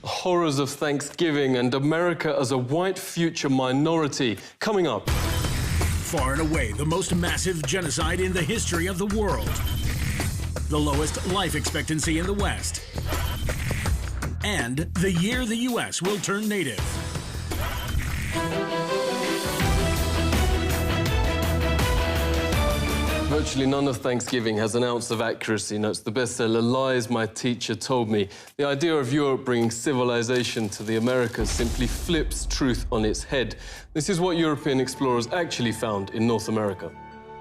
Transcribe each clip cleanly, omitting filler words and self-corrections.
Horrors of Thanksgiving and America as a white future minority. Coming up. Far and away the most massive genocide in the history of the world. The lowest life expectancy in the West. And the year the U.S. will turn native. Virtually none of Thanksgiving has an ounce of accuracy, notes the bestseller Lies My Teacher Told Me. The idea of Europe bringing civilization to the Americas simply flips truth on its head. This is what European explorers actually found in North America.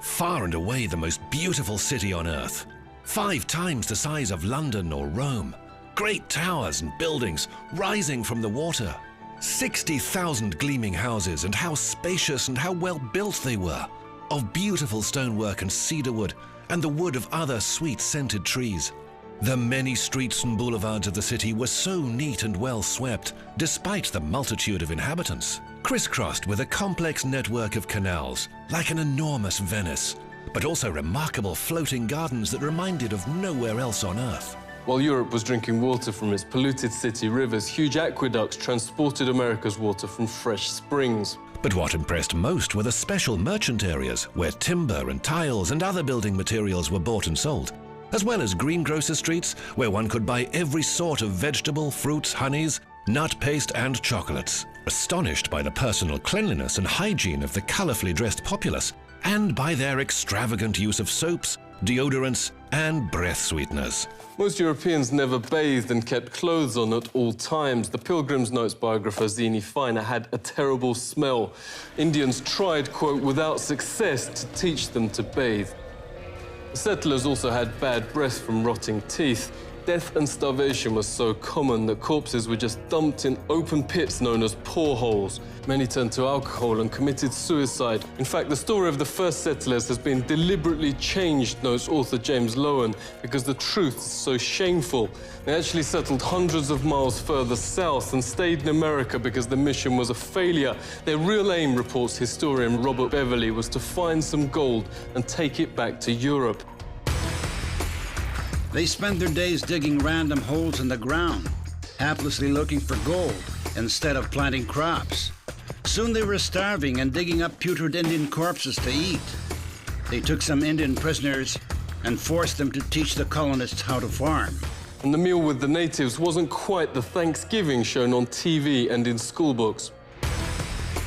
Far and away the most beautiful city on Earth. 5 times the size of London or Rome. Great towers and buildings rising from the water. 60,000 gleaming houses, and how spacious and how well built they were. Of beautiful stonework and cedar wood, and the wood of other sweet-scented trees. The many streets and boulevards of the city were so neat and well swept, despite the multitude of inhabitants, crisscrossed with a complex network of canals, like an enormous Venice, but also remarkable floating gardens that reminded of nowhere else on Earth. While Europe was drinking water from its polluted city rivers, huge aqueducts transported America's water from fresh springs. But what impressed most were the special merchant areas where timber and tiles and other building materials were bought and sold, as well as greengrocer streets where one could buy every sort of vegetable, fruits, honeys, nut paste and chocolates. Astonished by the personal cleanliness and hygiene of the colorfully dressed populace, and by their extravagant use of soaps, deodorants and breath sweeteners. Most Europeans never bathed and kept clothes on at all times. The Pilgrim's Notes biographer Zini Feiner had a terrible smell. Indians tried, quote, without success to teach them to bathe. The settlers also had bad breath from rotting teeth. Death and starvation was so common that corpses were just dumped in open pits known as poreholes. Many turned to alcohol and committed suicide. In fact, the story of the first settlers has been deliberately changed, notes author James Lowen, because the truth is so shameful. They actually settled hundreds of miles further south and stayed in America because the mission was a failure. Their real aim, reports historian Robert Beverly, was to find some gold and take it back to Europe. They spent their days digging random holes in the ground, haplessly looking for gold instead of planting crops. Soon they were starving and digging up putrid Indian corpses to eat. They took some Indian prisoners and forced them to teach the colonists how to farm. And the meal with the natives wasn't quite the Thanksgiving shown on TV and in schoolbooks.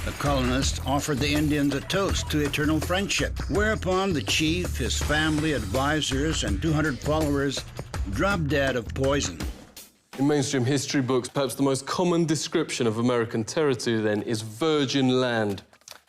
The colonists offered the Indians a toast to eternal friendship, whereupon the chief, his family, advisors, and 200 followers dropped dead of poison. In mainstream history books, perhaps the most common description of American territory then is virgin land.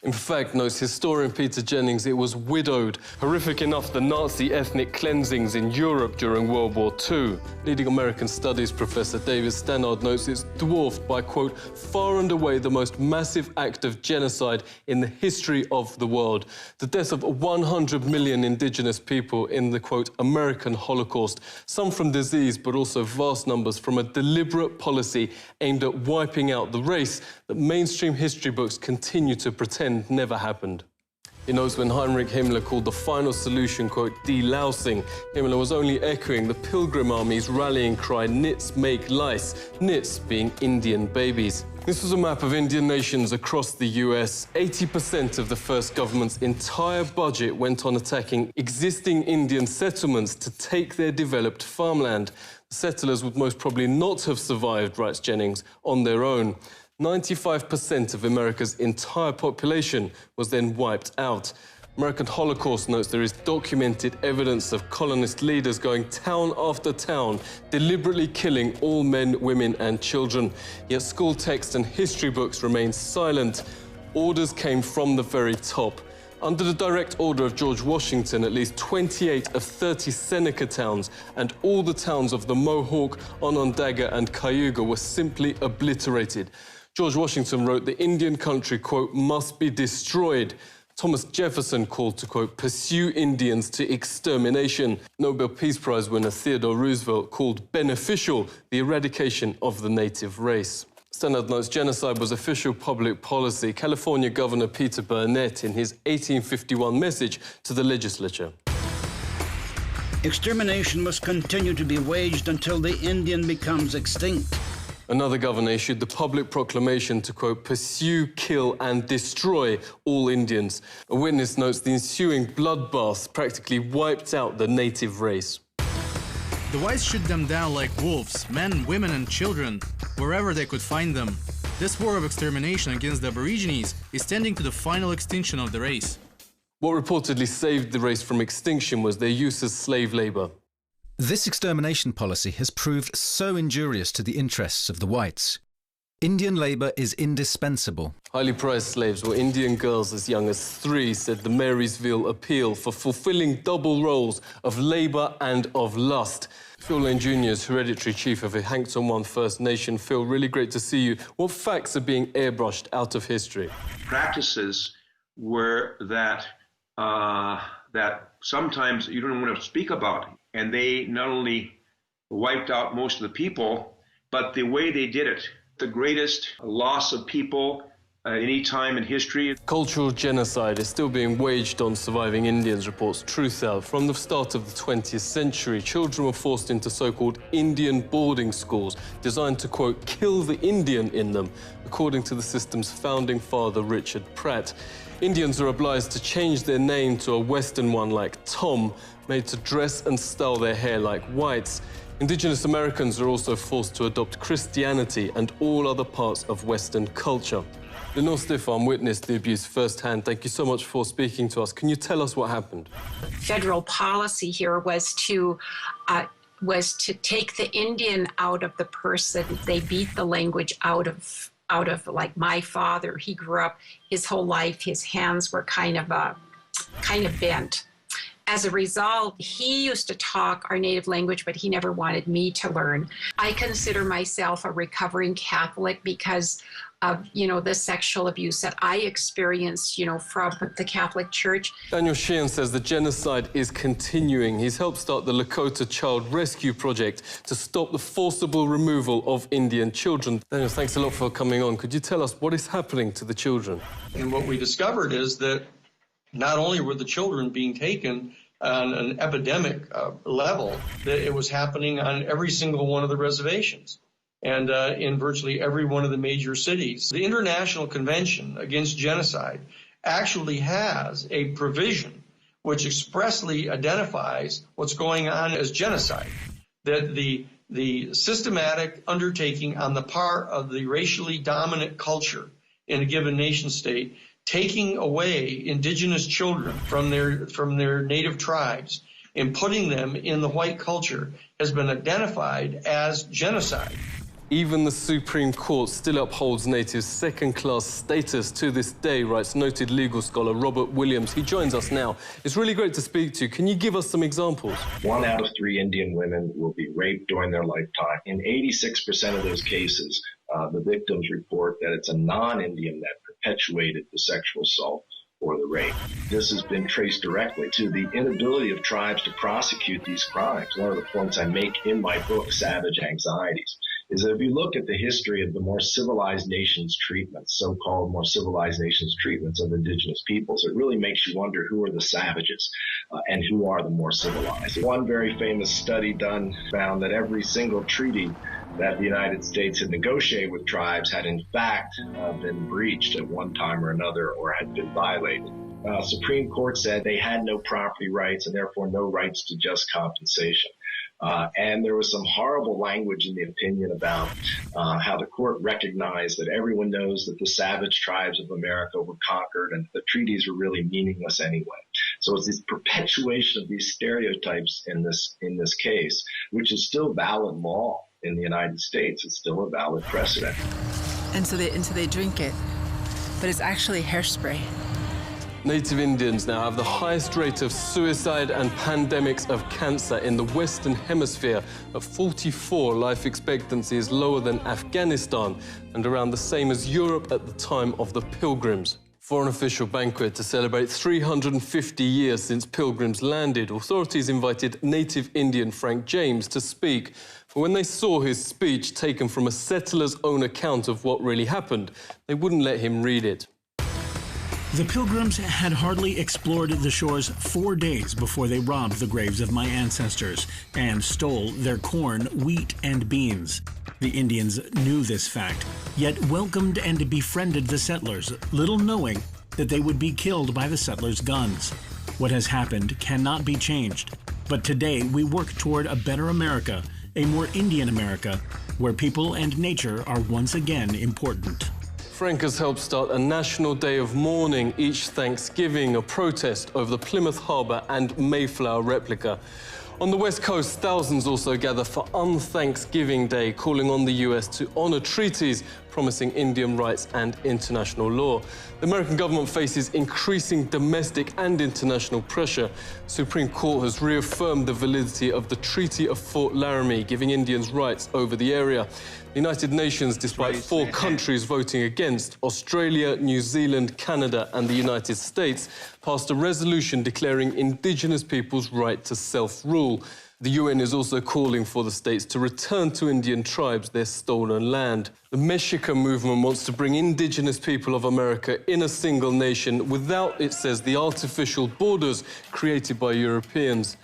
In fact, notes historian Peter Jennings, it was widowed. Horrific enough, the Nazi ethnic cleansings in Europe during World War II. Leading American studies professor David Stannard notes it's dwarfed by, quote, far and away the most massive act of genocide in the history of the world. The death of 100 million indigenous people in the, quote, American Holocaust. Some from disease, but also vast numbers from a deliberate policy aimed at wiping out the race that mainstream history books continue to pretend never happened. He knows when Heinrich Himmler called the final solution, quote, delousing, Himmler was only echoing the Pilgrim Army's rallying cry, nits make lice, nits being Indian babies. This was a map of Indian nations across the US. 80% of the first government's entire budget went on attacking existing Indian settlements to take their developed farmland. The settlers would most probably not have survived, writes Jennings, on their own. 95% of America's entire population was then wiped out. American Holocaust notes there is documented evidence of colonist leaders going town after town, deliberately killing all men, women and children. Yet school text and history books remain silent. Orders came from the very top. Under the direct order of George Washington, at least 28 of 30 Seneca towns and all the towns of the Mohawk, Onondaga and Cayuga were simply obliterated. George Washington wrote the Indian country, quote, must be destroyed. Thomas Jefferson called to, quote, pursue Indians to extermination. Nobel Peace Prize winner Theodore Roosevelt called beneficial the eradication of the native race. Stannard notes genocide was official public policy. California Governor Peter Burnett in his 1851 message to the legislature. Extermination must continue to be waged until the Indian becomes extinct. Another governor issued the public proclamation to, quote, pursue, kill and destroy all Indians. A witness notes the ensuing bloodbath practically wiped out the native race. The whites shoot them down like wolves, men, women and children, wherever they could find them. This war of extermination against the Aborigines is tending to the final extinction of the race. What reportedly saved the race from extinction was their use as slave labour. This extermination policy has proved so injurious to the interests of the whites. Indian labour is indispensable. Highly prized slaves were Indian girls as young as 3, said the Marysville Appeal, for fulfilling double roles of labour and of lust. Phil Lane Jr. is hereditary chief of the Hankton One First Nation. Phil, really great to see you. What facts are being airbrushed out of history? Practices were that sometimes you don't want to speak about. And they not only wiped out most of the people, but the way they did it, the greatest loss of people any time in history. Cultural genocide is still being waged on surviving Indians, reports Truthout. From the start of the 20th century, children were forced into so-called Indian boarding schools, designed to, quote, kill the Indian in them, according to the system's founding father, Richard Pratt. Indians are obliged to change their name to a Western one like Tom, made to dress and style their hair like whites. Indigenous Americans are also forced to adopt Christianity and all other parts of Western culture. Lenore Stefan witnessed the abuse firsthand. Thank you so much for speaking to us. Can you tell us what happened? Federal policy here was to take the Indian out of the person. They beat the language out of like my father. He grew up his whole life, his hands were kind of bent. As a result, he used to talk our native language, but he never wanted me to learn. I consider myself a recovering Catholic because of, the sexual abuse that I experienced, from the Catholic Church. Daniel Sheehan says the genocide is continuing. He's helped start the Lakota Child Rescue Project to stop the forcible removal of Indian children. Daniel, thanks a lot for coming on. Could you tell us what is happening to the children? And what we discovered is that not only were the children being taken on an epidemic level, that it was happening on every single one of the reservations and in virtually every one of the major cities. The International Convention Against Genocide actually has a provision which expressly identifies what's going on as genocide, that the systematic undertaking on the part of the racially dominant culture in a given nation state, taking away indigenous children from their native tribes and putting them in the white culture has been identified as genocide. Even the Supreme Court still upholds natives' second-class status to this day, writes noted legal scholar Robert Williams. He joins us now. It's really great to speak to you. Can you give us some examples? 1 out of 3 Indian women will be raped during their lifetime. In 86% of those cases, the victims report that it's a non-Indian that perpetuated the sexual assault or the rape. This has been traced directly to the inability of tribes to prosecute these crimes. One of the points I make in my book, Savage Anxieties, is that if you look at the history of the more civilized nations treatments, so-called more civilized nations treatments of indigenous peoples, it really makes you wonder who are the savages and who are the more civilized. One very famous study done found that every single treaty that the United States had negotiated with tribes had in fact been breached at one time or another or had been violated. Supreme Court said they had no property rights and therefore no rights to just compensation. And there was some horrible language in the opinion about how the court recognized that everyone knows that the savage tribes of America were conquered and the treaties were really meaningless anyway. So it's this perpetuation of these stereotypes in this case, which is still valid law in the United States. It's still a valid precedent. And so they drink it, but it's actually hairspray. Native Indians now have the highest rate of suicide and pandemics of cancer in the Western Hemisphere. At 44, life expectancy is lower than Afghanistan and around the same as Europe at the time of the Pilgrims. For an official banquet to celebrate 350 years since Pilgrims landed, authorities invited native Indian Frank James to speak. But when they saw his speech taken from a settler's own account of what really happened, they wouldn't let him read it. The Pilgrims had hardly explored the shores 4 days before they robbed the graves of my ancestors and stole their corn, wheat, and beans. The Indians knew this fact, yet welcomed and befriended the settlers, little knowing that they would be killed by the settlers' guns. What has happened cannot be changed, but today we work toward a better America, a more Indian America, where people and nature are once again important. Frank has helped start a national day of mourning each Thanksgiving, a protest over the Plymouth Harbour and Mayflower replica. On the West Coast, thousands also gather for Un-Thanksgiving Day, calling on the US to honour treaties promising Indian rights and international law. The American government faces increasing domestic and international pressure. The Supreme Court has reaffirmed the validity of the Treaty of Fort Laramie, giving Indians rights over the area. The United Nations, despite 4 countries voting against, Australia, New Zealand, Canada and the United States, passed a resolution declaring Indigenous peoples' right to self-rule. The UN is also calling for the states to return to Indian tribes their stolen land. The massacre movement wants to bring Indigenous people of America in a single nation without, it says, the artificial borders created by Europeans.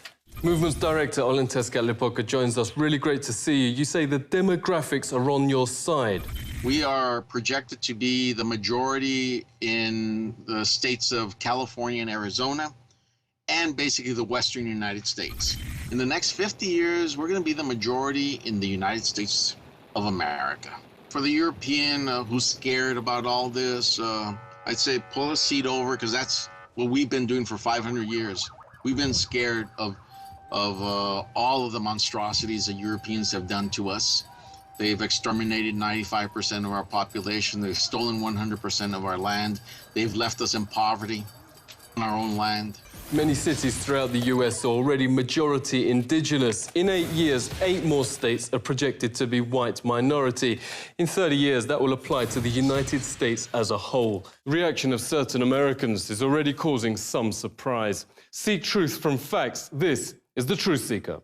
Movement's director, Olenteska Lepoka, joins us. Really great to see you. You say the demographics are on your side. We are projected to be the majority in the states of California and Arizona, and basically the western United States. In the next 50 years, we're going to be the majority in the United States of America. For the European who's scared about all this, I'd say pull a seat over, because that's what we've been doing for 500 years. We've been scared of all of the monstrosities that Europeans have done to us. They've exterminated 95% of our population. They've stolen 100% of our land. They've left us in poverty on our own land. Many cities throughout the US are already majority Indigenous. In 8 years, 8 more states are projected to be white minority. In 30 years, that will apply to the United States as a whole. The reaction of certain Americans is already causing some surprise. Seek truth from facts. This is The Truth Seeker.